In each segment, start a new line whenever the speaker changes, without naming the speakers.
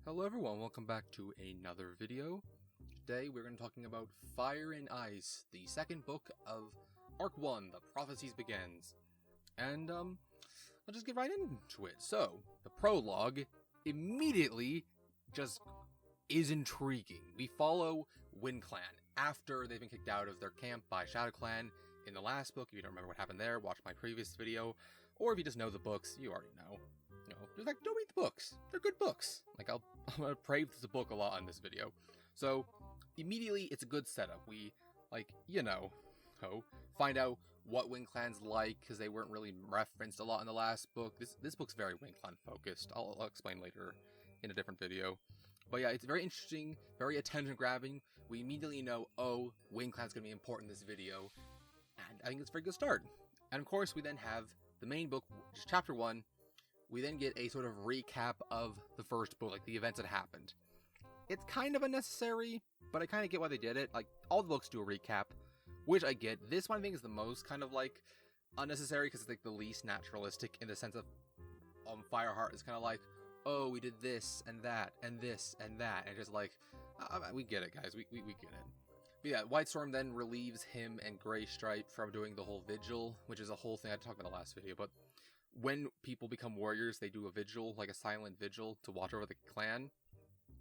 Hello everyone, welcome back to another video. Today we're going to be talking about Fire and Ice, the second book of Arc 1, The Prophecies Begins. And, I'll just get right into it. So, the prologue immediately just is intriguing. We follow Wind Clan after they've been kicked out of their camp by Shadow Clan in the last book. If you don't remember what happened there, watch my previous video. Or if you just know the books, you already know. You know, just like, don't read the books. They're good books. Like, I'm gonna praise the book a lot on this video. So, immediately, it's a good setup. We, like, find out what Wind Clan's like, because they weren't really referenced a lot in the last book. This book's very Wind Clan focused. I'll explain later in a different video. But yeah, it's very interesting, very attention-grabbing. We immediately know, oh, Wind Clan's gonna be important in this video. And I think it's a very good start. And of course, we then have the main book, which is Chapter 1. We then get a sort of recap of the first book, like the events that happened. It's kind of unnecessary, but I kind of get why they did it. Like, all the books do a recap, which I get. This one I think is the most kind of like unnecessary because it's like the least naturalistic in the sense of Fireheart is kind of like, oh, we did this and that and this and that, and just like, we get it, guys. We get it. But yeah, White Storm then relieves him and Gray Stripe from doing the whole vigil, which is a whole thing I talked about in the last video, but when people become warriors, they do a vigil, like a silent vigil, to watch over the clan.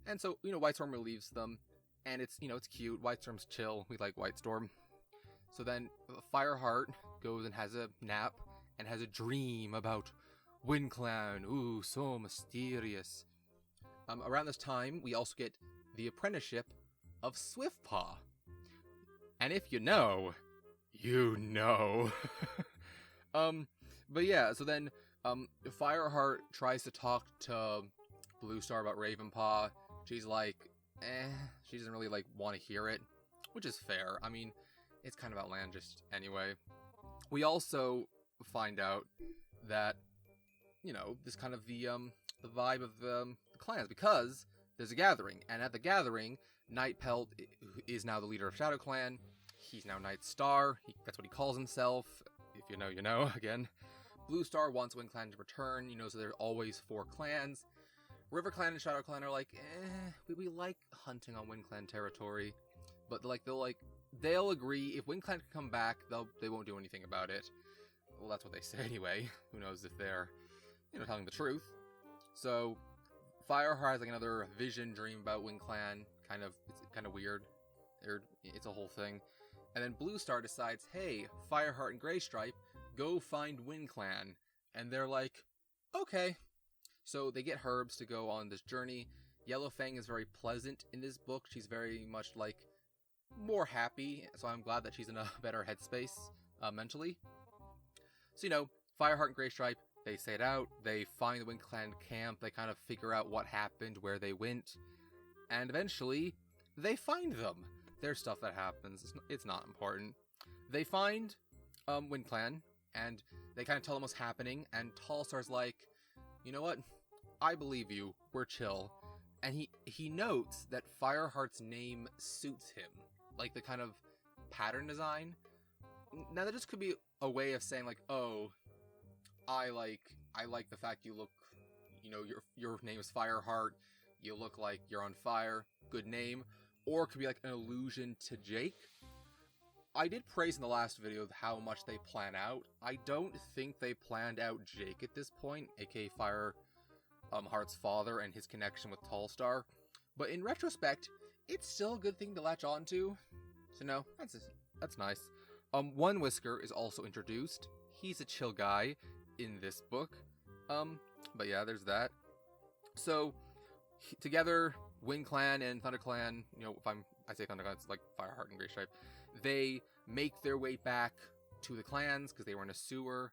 And so, White Storm relieves them, and it's, it's cute. White Storm's chill. We like White Storm. So then, Fireheart goes and has a nap, and has a dream about Wind Clan. Ooh, so mysterious. Around this time, we also get the apprenticeship of Swiftpaw. And if you know, you know. But yeah, so then, Fireheart tries to talk to Bluestar about Ravenpaw. She's like, she doesn't really, want to hear it, which is fair. I mean, it's kind of outlandish anyway. We also find out that, this kind of the vibe of the clans, because there's a gathering, and at the gathering, Nightpelt is now the leader of Shadow Clan. He's now Night Star. That's what he calls himself. If you know, you know, again. Bluestar wants Wind Clan to return, so there's always 4 clans. River Clan and Shadow Clan are like, we like hunting on Wind Clan territory. But, they'll agree, if Wind Clan can come back, they won't do anything about it. Well, that's what they say anyway. Who knows if they're, telling the truth. So, Fireheart has, another vision dream about Wind Clan. It's kind of weird. It's a whole thing. And then Bluestar decides, hey, Fireheart and Gray Stripe, go find Wind Clan. And they're like, okay. So they get Herbs to go on this journey. Yellowfang is very pleasant in this book. She's very much more happy. So I'm glad that she's in a better headspace mentally. So, Fireheart and Gray Stripe, they set out. They find the Wind Clan camp. They kind of figure out what happened, where they went. And eventually, they find them. There's stuff that happens. It's not important. They find Wind Clan. And they kind of tell them what's happening, and Tallstar's like, you know what? I believe you. We're chill. And he notes that Fireheart's name suits him. Like, the kind of pattern design. Now, that just could be a way of saying, oh, I like the fact you look, your name is Fireheart. You look like you're on fire. Good name. Or it could be, an allusion to Jake. I did praise in the last video how much they plan out. I don't think they planned out Jake at this point, aka Fireheart's father and his connection with Tallstar. But in retrospect, it's still a good thing to latch on to. So no, that's nice. One Whisker is also introduced. He's a chill guy in this book. But yeah, there's that. So together, Wind Clan and Thunder Clan, I say Thunder Clan, it's like Fireheart and Gray Stripe. They make their way back to the clans because they were in a sewer.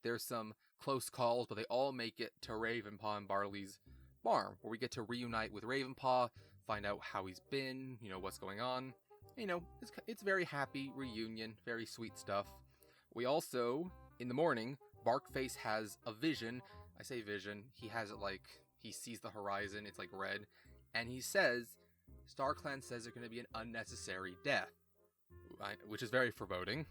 There's some close calls, but they all make it to Ravenpaw and Barley's farm, where we get to reunite with Ravenpaw, find out how he's been, what's going on. It's very happy reunion, very sweet stuff. We also, in the morning, Barkface has a vision. I say vision. He has it he sees the horizon. It's red. And he says, StarClan says there's going to be an unnecessary death. Which is very foreboding.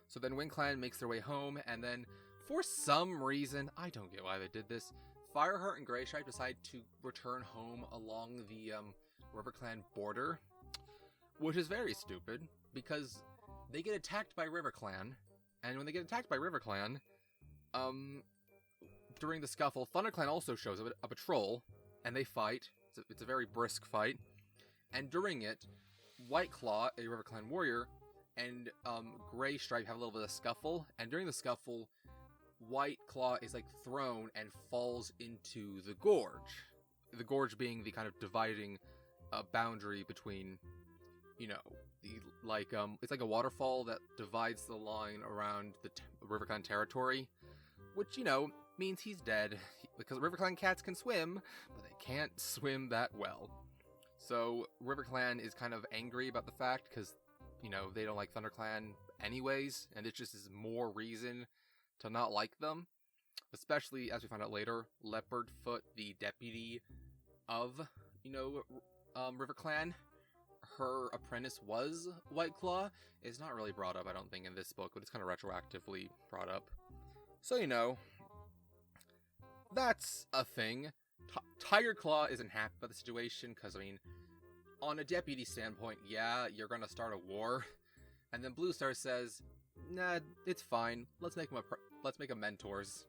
So then Wind Clan makes their way home, and then, for some reason, I don't get why they did this, Fireheart and Greystripe decide to return home along the RiverClan border, which is very stupid because they get attacked by RiverClan, and when they get attacked by RiverClan, during the scuffle, ThunderClan also shows up a patrol, and they fight. It's a very brisk fight, and during it, Whiteclaw, a RiverClan warrior, and Greystripe have a little bit of scuffle, and during the scuffle, Whiteclaw is like thrown and falls into the gorge. The gorge being the kind of dividing boundary between, you know, it's like a waterfall that divides the line around the RiverClan territory, which, you know, means he's dead, because RiverClan cats can swim, but they can't swim that well. So RiverClan is kind of angry about the fact, because, you know, they don't like ThunderClan anyways, and it just is more reason to not like them. Especially, as we find out later, Leopardfoot, the deputy of, you know, RiverClan, her apprentice was Whiteclaw. It's not really brought up, I don't think, in this book, but it's kind of retroactively brought up. So, you know, that's a thing. Tiger Claw isn't happy about the situation, because, I mean, on a deputy standpoint, yeah, you're gonna start a war. And then Blue Star says, nah, it's fine. Let's make them mentors.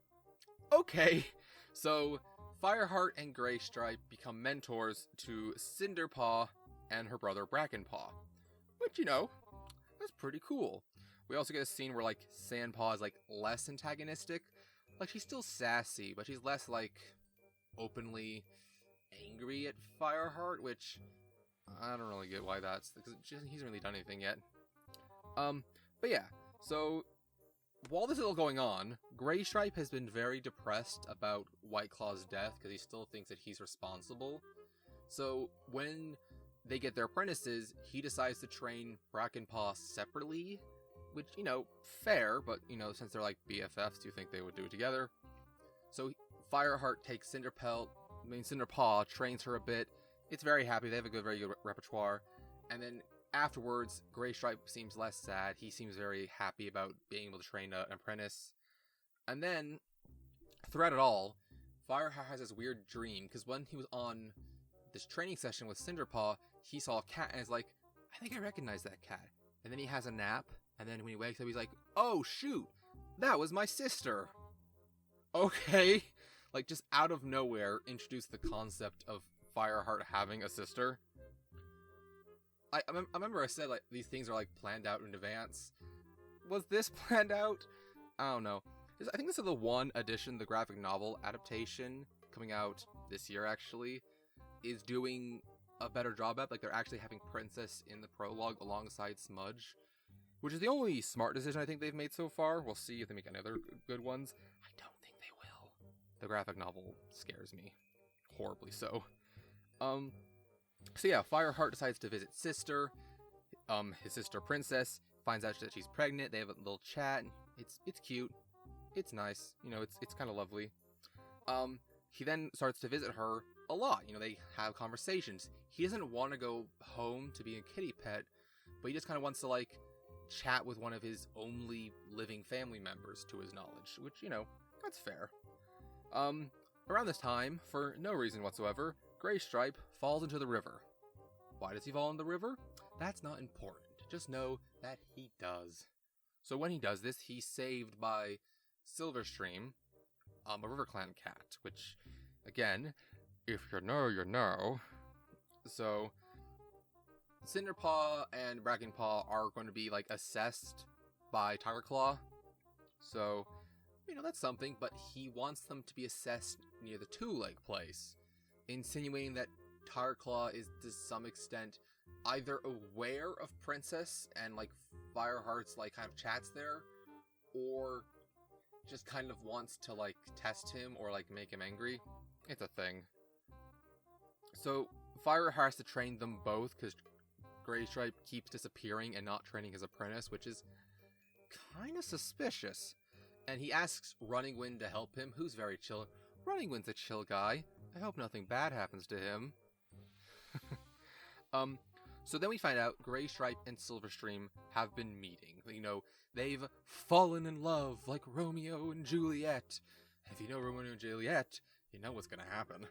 Okay, so Fireheart and Greystripe become mentors to Cinderpaw and her brother Brackenpaw, which, you know, that's pretty cool. We also get a scene where, like, Sandpaw is, like, less antagonistic. Like, she's still sassy, but she's less, like, openly angry at Fireheart, which I don't really get why that's, because he hasn't really done anything yet. But yeah, so while this is all going on, Greystripe has been very depressed about Whiteclaw's death because he still thinks that he's responsible. So when they get their apprentices, he decides to train Brackenpaw separately, which, you know, fair, but, you know, since they're like BFFs, you think they would do it together. So Fireheart takes Cinderpaw, trains her a bit. It's very happy. They have a very good repertoire. And then afterwards, Greystripe seems less sad. He seems very happy about being able to train an apprentice. And then, throughout it all, Fireheart has this weird dream, because when he was on this training session with Cinderpaw, he saw a cat and is like, I think I recognize that cat. And then he has a nap, and then when he wakes up, he's like, oh shoot, that was my sister. Okay. Like, just out of nowhere, introduce the concept of Fireheart having a sister. I remember I said, like, these things are, like, planned out in advance. Was this planned out? I don't know. I think this is the one edition, the graphic novel adaptation, coming out this year, actually, is doing a better job at. Like, they're actually having Princess in the prologue alongside Smudge, which is the only smart decision I think they've made so far. We'll see if they make any other good ones. I don't think they will. The graphic novel scares me. Horribly so. So yeah, Fireheart decides to visit sister, his sister Princess, finds out that she's pregnant, they have a little chat, and it's cute, it's nice, you know, it's kind of lovely. He then starts to visit her a lot, you know, they have conversations. He doesn't want to go home to be a kitty pet, but he just kind of wants to, like, chat with one of his only living family members, to his knowledge, which, you know, that's fair. Around this time, for no reason whatsoever, Greystripe falls into the river. Why does he fall in the river? That's not important. Just know that he does. So when he does this, he's saved by Silverstream, a RiverClan cat, which, again, if you know, you know. So Cinderpaw and Brackenpaw are going to be, like, assessed by Tigerclaw. So, you know, that's something, but he wants them to be assessed near the two-leg place, insinuating that Tigerclaw is, to some extent, either aware of Princess and, like, Fireheart's, like, kind of chats there, or just kind of wants to, like, test him or, like, make him angry. It's a thing. So Fireheart has to train them both, because Greystripe keeps disappearing and not training his apprentice, which is kind of suspicious. And he asks Running Wind to help him, who's very chill. Running Wind's a chill guy. I hope nothing bad happens to him. So then we find out Greystripe and Silverstream have been meeting. You know, they've fallen in love like Romeo and Juliet. And if you know Romeo and Juliet, you know what's gonna happen.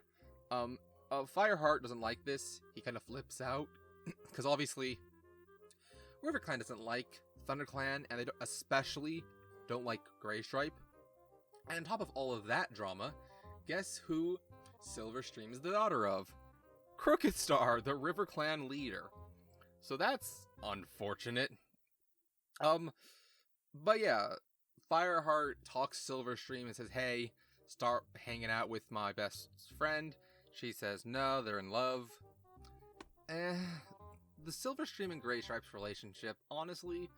Fireheart doesn't like this. He kind of flips out, because obviously, RiverClan doesn't like ThunderClan, and they especially don't like Graystripe. And on top of all of that drama, guess who Silverstream is the daughter of? Crooked Star, the RiverClan leader. So that's unfortunate. But yeah, Fireheart talks Silverstream and says, hey, start hanging out with my best friend. She says no, they're in love. The Silverstream and Graystripe's relationship, honestly,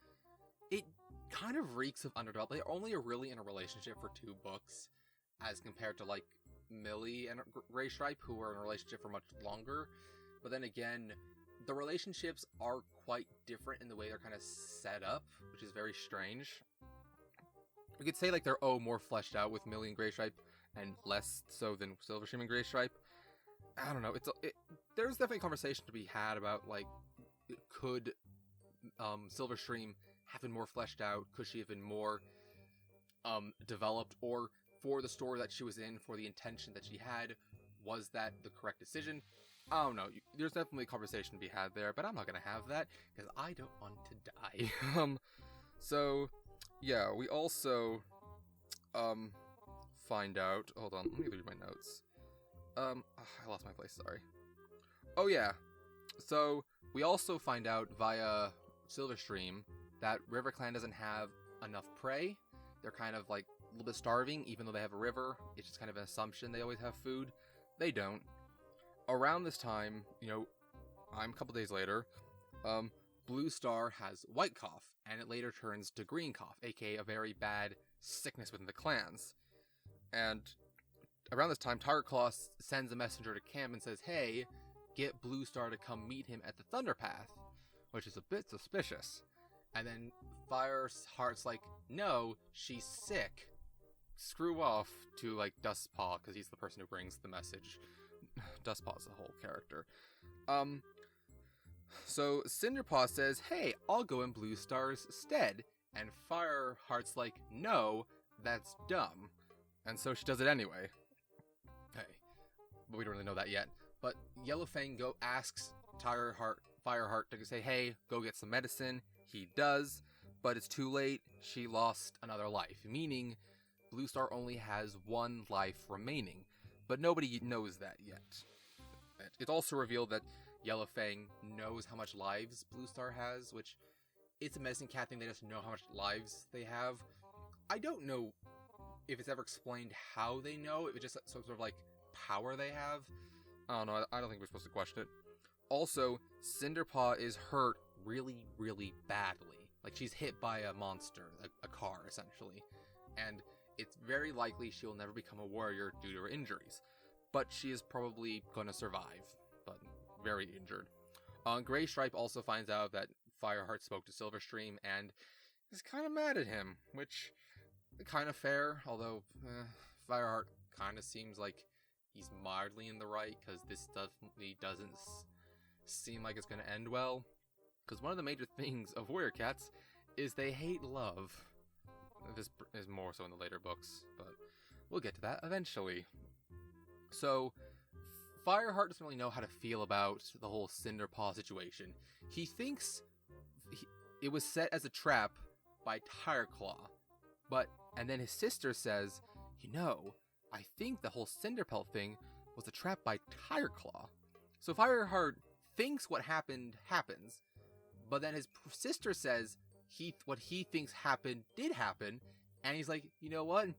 it kind of reeks of underdeveloped. They're only really in a relationship for 2 books, as compared to, like, Millie and Graystripe, who were in a relationship for much longer. But then again, the relationships are quite different in the way they're kind of set up, which is very strange. We could say, like, they're, more fleshed out with Millie and Graystripe, and less so than Silverstream and Graystripe. I don't know, there's definitely a conversation to be had about, like, could Silverstream have been more fleshed out? Could she have been more developed? Or for the story that she was in, for the intention that she had, was that the correct decision? I don't know. There's definitely a conversation to be had there, but I'm not going to have that, because I don't want to die. So, yeah, we also find out... Hold on, let me read my notes. I lost my place, sorry. Oh, yeah. So, we also find out via Silverstream that RiverClan doesn't have enough prey. They're kind of, like, a little bit starving, even though they have a river. It's just kind of an assumption they always have food. They don't. Around this time, you know, a couple days later, Blue Star has white cough, and it later turns to green cough, aka a very bad sickness within the clans. And around this time, Tiger Claw sends a messenger to camp and says, hey, get Blue Star to come meet him at the Thunderpath, which is a bit suspicious. And then Fireheart's like, no, she's sick. Screw off to, like, Dustpaw, because he's the person who brings the message. Dustpaw's the whole character. So Cinderpaw says, hey, I'll go in Blue Star's stead. And Fireheart's like, no, that's dumb. And so she does it anyway. Hey, but we don't really know that yet. But Yellowfang asks Fireheart to say, hey, go get some medicine. He does, but it's too late. She lost another life, meaning Blue Star only has 1 life remaining. But nobody knows that yet. It's also revealed that Yellowfang knows how much lives Blue Star has, which it's a medicine cat thing. They just know how much lives they have. I don't know if it's ever explained how they know, if it's just some sort of, like, power they have. I don't know, I don't think we're supposed to question it. Also, Cinderpaw is hurt really, really badly. Like, she's hit by a monster, a car, essentially. And it's very likely she'll never become a warrior due to her injuries. But she is probably gonna survive, but very injured. Graystripe also finds out that Fireheart spoke to Silverstream and is kind of mad at him, which kind of fair, although Fireheart kind of seems like he's mildly in the right, because this definitely doesn't seem like it's going to end well. Because one of the major things of warrior cats is they hate love. This is more so in the later books, but we'll get to that eventually. So, Fireheart doesn't really know how to feel about the whole Cinderpaw situation. He thinks it was set as a trap by Tigerclaw, and then his sister says, you know, I think the whole Cinderpelt thing was a trap by Tigerclaw. So Fireheart thinks what happened happens, but then his sister says what he thinks happened did happen, and he's like, you know what?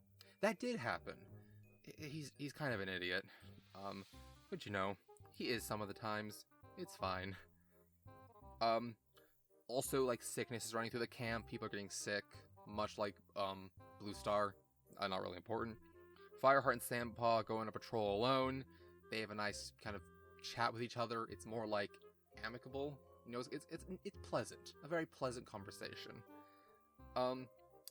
That did happen. He's kind of an idiot. But you know, he is some of the times. It's fine. Also, like, sickness is running through the camp. People are getting sick, much like Blue Star. Not really important. Fireheart and Sandpaw go on a patrol alone. They have a nice kind of chat with each other. It's more like amicable. You know, it's pleasant. A very pleasant conversation.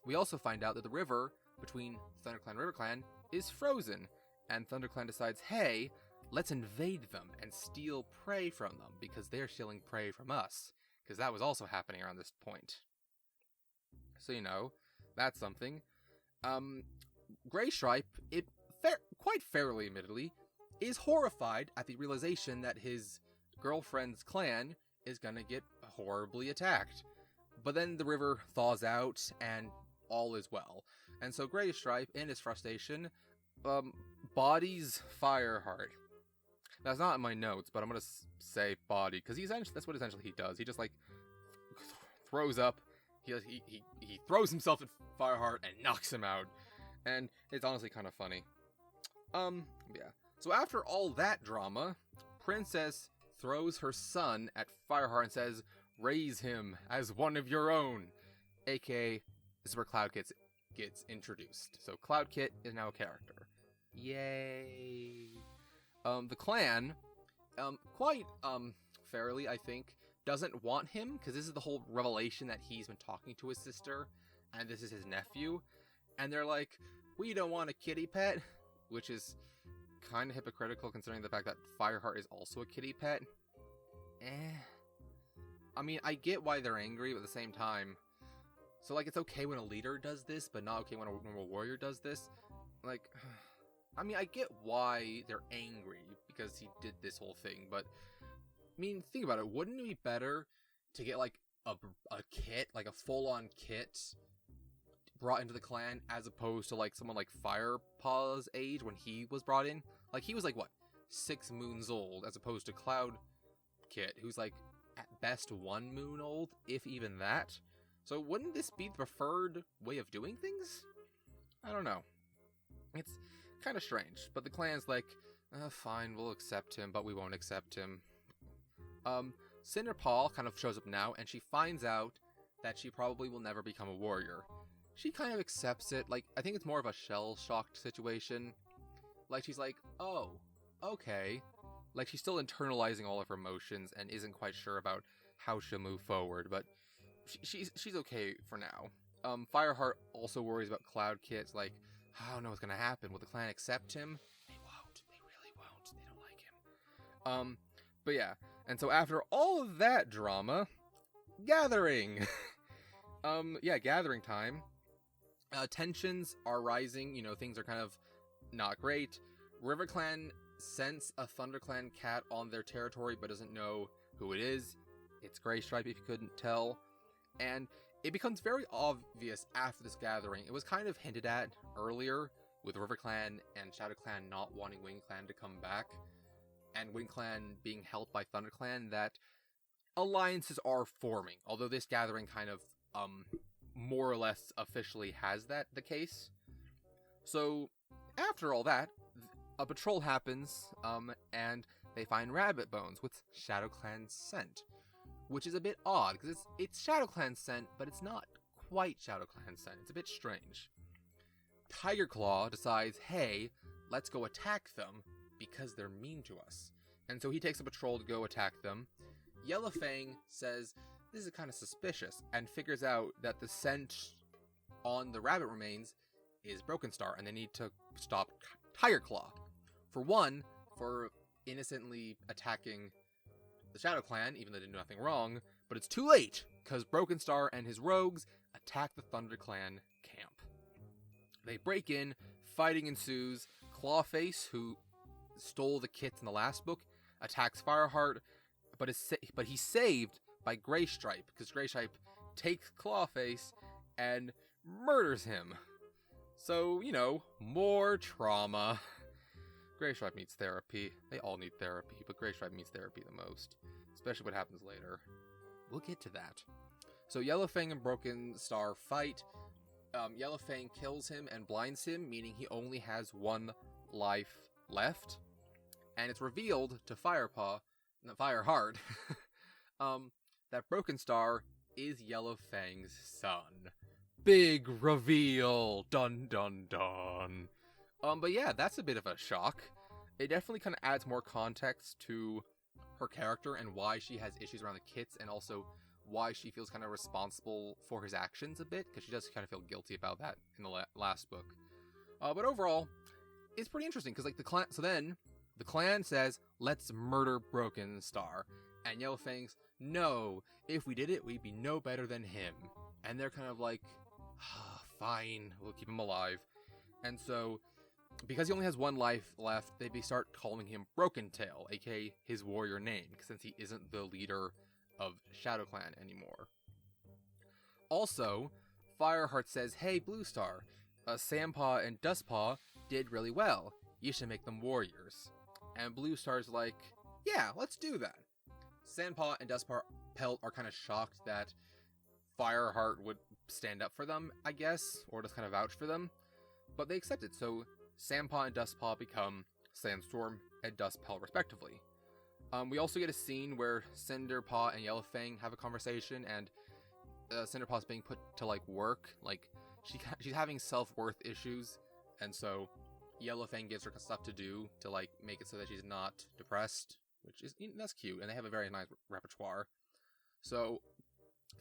We also find out that the river between ThunderClan and RiverClan is frozen, and ThunderClan decides, hey, let's invade them and steal prey from them, because they're stealing prey from us, because that was also happening around this point. So, you know, that's something. Graystripe, it quite fairly admittedly, is horrified at the realization that his girlfriend's clan is gonna get horribly attacked. But then the river thaws out, and all is well. And so Graystripe, in his frustration, bodies Fireheart. That's not in my notes, but I'm gonna say body, because that's what essentially he does. He just, like, throws up, he throws himself at Fireheart and knocks him out. And it's honestly kind of funny. Yeah. So after all that drama, Princess throws her son at Fireheart and says, "Raise him as one of your own." AKA, this is where Cloud Kit gets introduced. So Cloud Kit is now a character. Yay! The clan, quite fairly, I think, doesn't want him, because this is the whole revelation that he's been talking to his sister, and this is his nephew. And they're like, "We don't want a kitty pet," which is kind of hypocritical considering the fact that Fireheart is also a kitty pet. I mean, I get why they're angry, but at the same time, so, like, it's okay when a leader does this, but not okay when a normal warrior does this. Like, I mean, I get why they're angry, because he did this whole thing, but, I mean, think about it, wouldn't it be better to get, like, a kit, like a full-on kit, brought into the clan, as opposed to, like, someone like Firepaw's age when he was brought in? Like, he was, like, what, 6 moons old, as opposed to Cloud Kit, who's, like, at best 1 moon old, if even that. So wouldn't this be the preferred way of doing things? I don't know. It's kind of strange, but the clan's like, fine, we'll accept him, but we won't accept him. Cinderpaw kind of shows up now, and she finds out that she probably will never become a warrior. She kind of accepts it. Like, I think it's more of a shell-shocked situation. Like, she's like, oh, okay. Like, she's still internalizing all of her emotions and isn't quite sure about how she'll move forward, but she's okay for now. Fireheart also worries about Cloud Kit's like, I don't know what's gonna happen. Will the clan accept him? They won't. They really won't. They don't like him. But yeah. And so after all of that drama, gathering. Yeah, gathering time. Tensions are rising. You know, things are kind of not great. River Clan sense a ThunderClan cat on their territory, but doesn't know who it is. It's Graystripe, if you couldn't tell. And it becomes very obvious after this gathering. It was kind of hinted at earlier with River Clan and Shadow Clan not wanting Wind Clan to come back, and Wind Clan being helped by ThunderClan, that alliances are forming. Although this gathering kind of more or less officially has that the case. So after all that, a patrol happens, and they find rabbit bones with Shadow Clan's scent, which is a bit odd, because it's Shadow Clan's scent, but it's not quite Shadow Clan's scent. It's a bit strange. Tiger Claw decides, hey, let's go attack them, because they're mean to us. And so he takes a patrol to go attack them. Yellowfang says, this is kind of suspicious, and figures out that the scent on the rabbit remains is Broken Star, and they need to stop Tiger Claw. For one, for innocently attacking the Shadow Clan, even though they did nothing wrong, but it's too late, because Broken Star and his rogues attack the ThunderClan camp. They break in, fighting ensues. Clawface, who stole the kits in the last book, attacks Fireheart, but he's saved by Graystripe, because Graystripe takes Clawface and murders him. So, you know, more trauma. Graystripe needs therapy. They all need therapy, but Graystripe needs therapy the most. Especially what happens later. We'll get to that. So Yellowfang and Broken Star fight. Yellowfang kills him and blinds him, meaning he only has 1 life left. And it's revealed to Fireheart, that Broken Star is Yellowfang's son. Big reveal! Dun dun dun! But yeah, that's a bit of a shock. It definitely kind of adds more context to her character and why she has issues around the kits, and also why she feels kind of responsible for his actions a bit, because she does kind of feel guilty about that in the last book. But overall, it's pretty interesting, because like the clan says, let's murder Broken Star, and Yellowfang's, no, if we did it, we'd be no better than him. And they're kind of like, fine, we'll keep him alive. And so because he only has one life left, they start calling him Broken Tail, aka his warrior name, since he isn't the leader of Shadow Clan anymore. Also, Fireheart says, "Hey, Bluestar, Sandpaw and Dustpaw did really well. You should make them warriors." And Bluestar's like, "Yeah, let's do that." Sandpaw and Dustpaw are kind of shocked that Fireheart would stand up for them, I guess, or just kind of vouch for them, but they accept it, so Sandpaw and Dustpaw become Sandstorm and Dustpaw respectively. We also get a scene where Cinderpaw and Yellowfang have a conversation, and Cinderpaw's being put to work. She's having self-worth issues, and so Yellowfang gives her stuff to do to make it so that she's not depressed, which is that's cute, and they have a very nice repertoire. So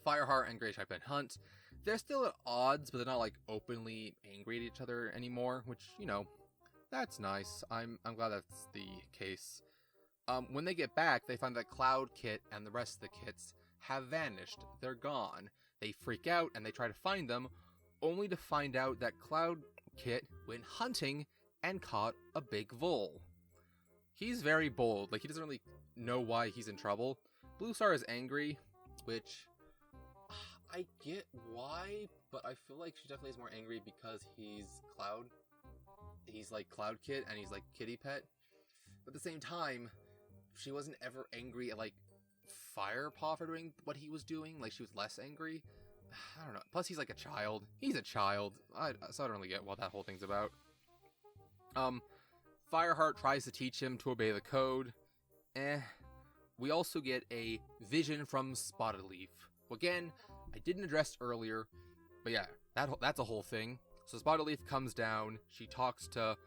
Fireheart and Greystripe then hunt. They're still at odds, but they're not openly angry at each other anymore, which that's nice. I'm glad that's the case. When they get back, they find that Cloud Kit and the rest of the kits have vanished. They're gone. They freak out and they try to find them, only to find out that Cloud Kit went hunting and caught a big vole. He's very bold. He doesn't really know why he's in trouble. Bluestar is angry, which I get why, but I feel like she definitely is more angry because he's Cloud. He's Cloud Kit and he's Kitty Pet. But at the same time, she wasn't ever angry at Firepaw for doing what he was doing. She was less angry. I don't know. Plus he's a child. He's a child. So I don't really get what that whole thing's about. Fireheart tries to teach him to obey the code. We also get a vision from Spotted Leaf. Again, I didn't address earlier, but yeah, that's a whole thing. So Spotted Leaf comes down, she talks to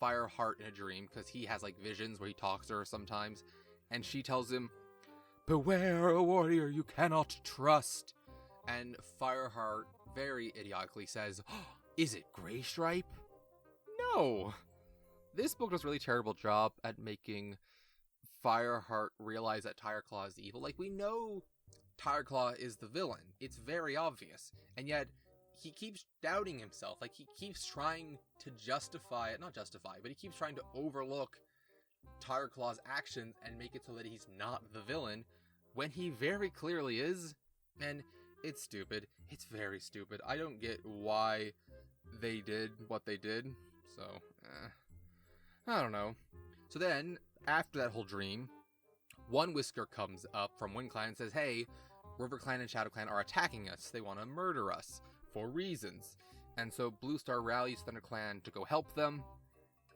Fireheart in a dream, because he has visions where he talks to her sometimes, and she tells him, "Beware a warrior you cannot trust." And Fireheart very idiotically says, "Oh, is it Greystripe?" No! This book does a really terrible job at making Fireheart realize that Tireclaw is evil. We know Tireclaw is the villain. It's very obvious. And yet, he keeps doubting himself. He keeps trying to not justify, but he keeps trying to overlook Tireclaw's actions and make it so that he's not the villain, when he very clearly is. And it's stupid. It's very stupid. I don't get why they did what they did. So, I don't know. So then, after that whole dream, one Whisker comes up from Wind Clan and says, "Hey, River Clan and Shadow Clan are attacking us. They want to murder us for reasons." And so Bluestar rallies Thunder Clan to go help them.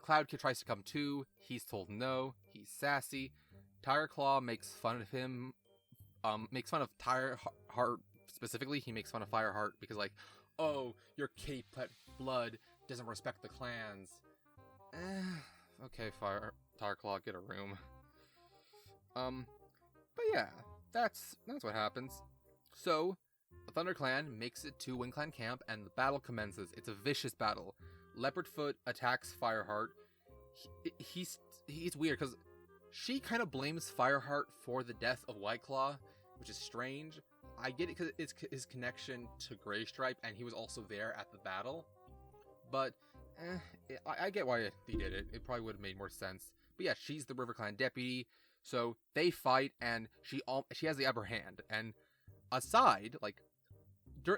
Cloud Kid tries to come too. He's told no. He's sassy. Tireclaw makes fun of him. Makes fun of Tireheart specifically. He makes fun of Fireheart because "Oh, your kitty pet blood doesn't respect the clans." Okay, Tireclaw, get a room. But yeah, that's what happens. So, the Thunder Clan makes it to Wind Clan camp, and the battle commences. It's a vicious battle. Leopardfoot attacks Fireheart. He's weird, because she kind of blames Fireheart for the death of Whiteclaw, which is strange. I get it because it's his connection to Greystripe, and he was also there at the battle. But, I get why he did it. It probably would have made more sense. But yeah, she's the River Clan deputy. So they fight, and she has the upper hand. And aside,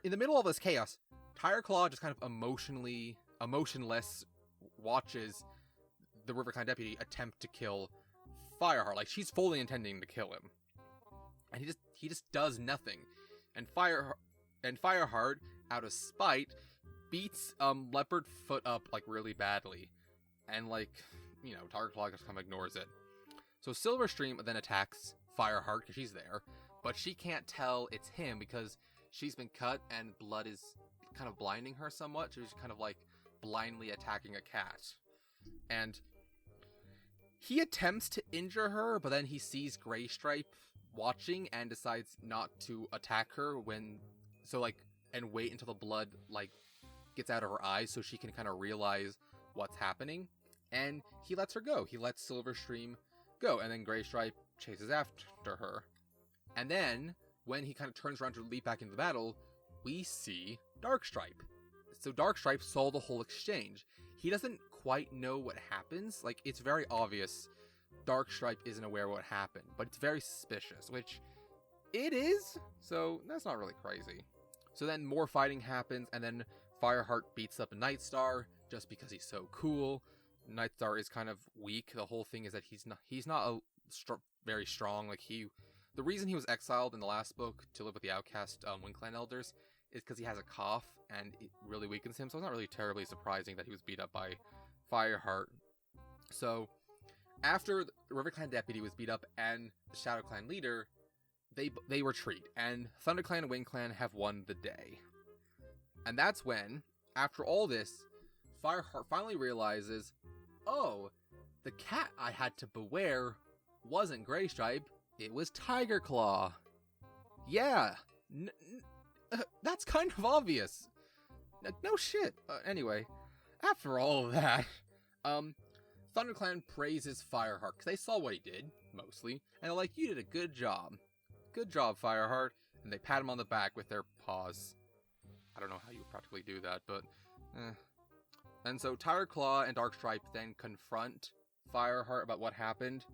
in the middle of this chaos, Tireclaw just kind of emotionless watches the River Clan deputy attempt to kill Fireheart. She's fully intending to kill him, and he just does nothing. And Fireheart, out of spite, beats Leopardfoot up really badly, and Tireclaw just kind of ignores it. So Silverstream then attacks Fireheart because she's there, but she can't tell it's him because she's been cut and blood is kind of blinding her somewhat. She's kind of blindly attacking a cat. And he attempts to injure her, but then he sees Greystripe watching and decides not to attack her and wait until the blood gets out of her eyes so she can kind of realize what's happening. And he lets her go. He lets Silverstream go, and then Greystripe chases after her. And then, when he kind of turns around to leap back into the battle, we see Darkstripe. So Darkstripe saw the whole exchange. He doesn't quite know what happens. Like, it's very obvious Darkstripe isn't aware of what happened, but it's very suspicious, which it is, so that's not really crazy. So then more fighting happens, and then Fireheart beats up Nightstar just because he's so cool. Nightstar is kind of weak. The whole thing is that he's not very strong. Like, the reason he was exiled in the last book to live with the outcast Wind Clan elders is because he has a cough, and it really weakens him, so it's not really terribly surprising that he was beat up by Fireheart. So after the River Clan deputy was beat up and the Shadow Clan leader, they retreat, and Thunder Clan and Wind Clan have won the day. And that's when, after all this, Fireheart finally realizes, oh, the cat I had to beware wasn't Graystripe, it was Tiger Claw. Yeah, that's kind of obvious. No shit. Anyway, after all of that, ThunderClan praises Fireheart, because they saw what he did, mostly, and they're like, you did a good job. Good job, Fireheart. And they pat him on the back with their paws. I don't know how you would practically do that, but And so Tiger Claw and Darkstripe then confront Fireheart about what happened,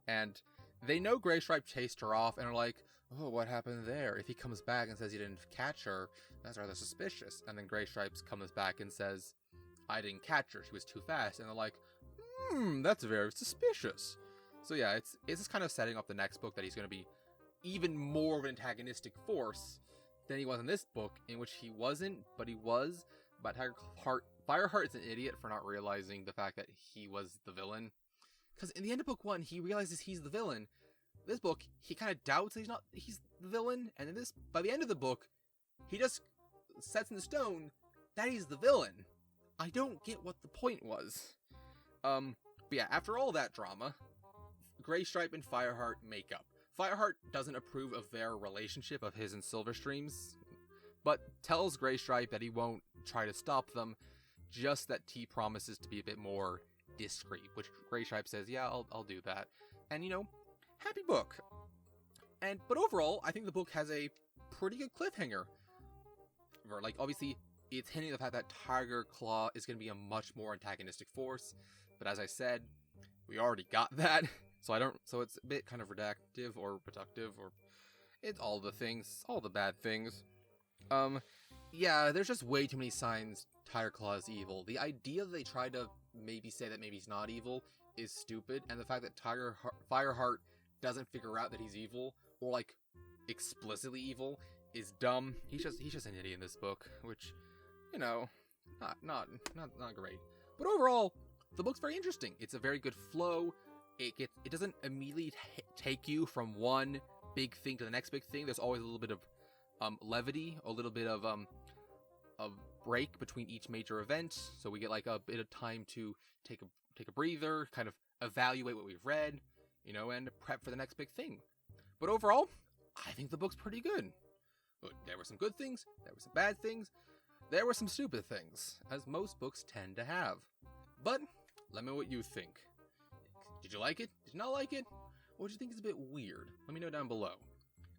and they know Graystripe chased her off, and are like, oh, what happened there? If he comes back and says he didn't catch her, that's rather suspicious. And then Graystripe comes back and says, I didn't catch her, she was too fast. And they're like, that's very suspicious. So yeah, it's just kind of setting up the next book that he's going to be even more of an antagonistic force than he was in this book, in which he wasn't, but he was. But Fireheart is an idiot for not realizing the fact that he was the villain. Because in the end of book 1, he realizes he's the villain. This book, he kind of doubts that he's the villain, and by the end of the book, he just sets in stone that he's the villain. I don't get what the point was. But yeah, after all that drama, Graystripe and Fireheart make up. Fireheart doesn't approve of their relationship, of his and Silverstream's, but tells Graystripe that he won't try to stop them, just that he promises to be a bit more discreet, which Graystripe says, yeah, I'll do that. And, happy book. But overall, I think the book has a pretty good cliffhanger. Like, obviously, it's hinting at the fact that Tiger Claw is going to be a much more antagonistic force, but as I said, we already got that. So it's a bit kind of reductive, or it's all the things, all the bad things. Yeah, there's just way too many signs Tiger Claw is evil. The idea that they try to maybe say that maybe he's not evil is stupid, and the fact that Fireheart doesn't figure out that he's evil, or like explicitly evil, is dumb. He's just an idiot in this book, which, not great. But overall, the book's very interesting. It's a very good flow. It doesn't immediately take you from one big thing to the next big thing. There's always a little bit of levity, a little bit of break between each major event, so we get like a bit of time to take a breather, kind of evaluate what we've read, and prep for the next big thing. But overall, I think the book's pretty good. But there were some good things, there were some bad things, there were some stupid things, as most books tend to have. But let me know what you think. Did you like it? Did you not like it? Or did you think it's a bit weird? Let me know down below.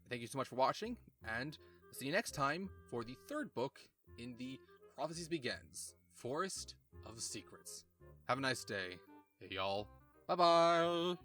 Thank you so much for watching, and I'll see you next time for the third book in the Prophecies Begins, Forest of Secrets. Have a nice day. Hey y'all. Bye-bye.